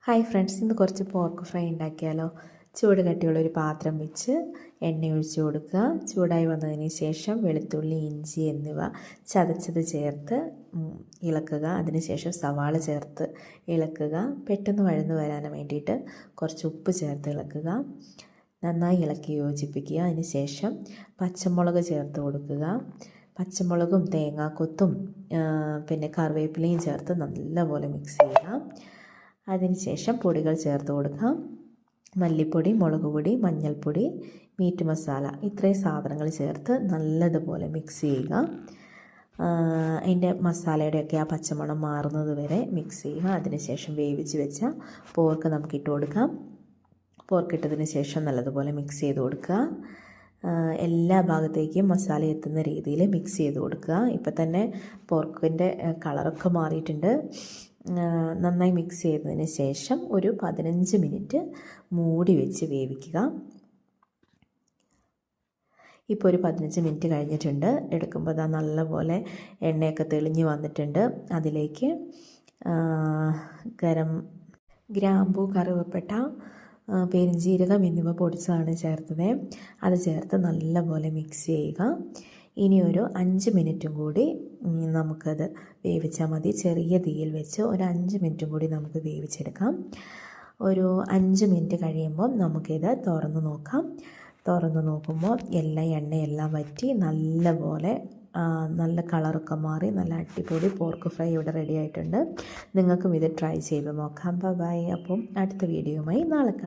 Hi friends, ഇന്ന് കുറച്ച് pork fry ഉണ്ടാക്കിയാലോ. ചൂട് കട്ടിയുള്ളൊരു പാത്രം വെച്ച് എണ്ണ ഒഴിച്ച് കൊടുക്കുക. ചൂടായി വന്നതിന് ശേഷം വെളുത്തുള്ളി, ഇഞ്ചി എന്നിവ ചതച്ചത് ചേർത്ത് ഇളക്കുക. അതിനുശേഷം സവാള ചേർത്ത് ഇളക്കുക. പെട്ടെന്ന് വഴന്നു വരാൻ വേണ്ടിയിട്ട് കുറച്ച് ഉപ്പ് ചേർത്ത് ഇളക്കുക. നന്നായി ഇളക്കി യോജിപ്പിക്കുക. അതിനുശേഷം പച്ചമുളക് ചേർത്ത് കൊടുക്കുക. പച്ചമുളകും തേങ്ങാക്കൊത്തും പിന്നെ കറിവേപ്പിലയും ചേർത്ത് നല്ലപോലെ മിക്സ് ചെയ്യുക. അതിനുശേഷം പൊടികൾ ചേർത്ത് കൊടുക്കാം. മല്ലിപ്പൊടി, മുളക് പൊടി, മഞ്ഞൾപ്പൊടി, മീറ്റ് മസാല, ഇത്രയും സാധനങ്ങൾ ചേർത്ത് നല്ലതുപോലെ മിക്സ് ചെയ്യുക. അതിൻ്റെ മസാലയുടെയൊക്കെ ആ പച്ചമണം മാറുന്നത് വരെ മിക്സ് ചെയ്യുക. അതിനുശേഷം വേവിച്ച് വെച്ച പോർക്ക് നമുക്ക് ഇട്ട് കൊടുക്കാം. പോർക്ക് ഇട്ടതിന് ശേഷം നല്ലതുപോലെ മിക്സ് ചെയ്ത് കൊടുക്കുക. എല്ലാ ഭാഗത്തേക്കും മസാല എത്തുന്ന രീതിയിൽ മിക്സ് ചെയ്ത് കൊടുക്കുക. ഇപ്പം തന്നെ പോർക്കിൻ്റെ കളറൊക്കെ മാറിയിട്ടുണ്ട്. നന്നായി മിക്സ് ചെയ്തതിന് ശേഷം ഒരു 15 മിനിറ്റ് മൂടി വെച്ച് വേവിക്കുക. ഇപ്പോൾ ഒരു 15 മിനിറ്റ് കഴിഞ്ഞിട്ടുണ്ട്. എടുക്കുമ്പോൾ അത് നല്ലപോലെ എണ്ണയൊക്കെ തെളിഞ്ഞ് വന്നിട്ടുണ്ട്. അതിലേക്ക് ഗ്രാമ്പൂ, കറുവപ്പട്ട, പെരുംജീരകം എന്നിവ പൊടിച്ചതാണ് ചേർത്തത്. അത് ചേർത്ത് നല്ലപോലെ മിക്സ് ചെയ്യുക. ഇനി ഒരു 5 മിനിറ്റും കൂടി നമുക്കത് വേവിച്ചാൽ മതി. ചെറിയ തീയിൽ വെച്ച് ഒരു 5 മിനിറ്റും കൂടി നമുക്ക് വേവിച്ചെടുക്കാം. ഒരു 5 മിനിറ്റ് കഴിയുമ്പോൾ നമുക്കിത് തുറന്ന് നോക്കാം. തുറന്ന് നോക്കുമ്പോൾ എണ്ണയെല്ലാം വറ്റി നല്ലപോലെ നല്ല കളറൊക്കെ മാറി നല്ല അടിപൊളി പോർക്ക് ഫ്രൈ ഇവിടെ റെഡി ആയിട്ടുണ്ട്. നിങ്ങൾക്കും ഇത് ട്രൈ ചെയ്ത് നോക്കാം. ബൈ. അപ്പം അടുത്ത വീഡിയോയുമായി നാളെ കാണാം.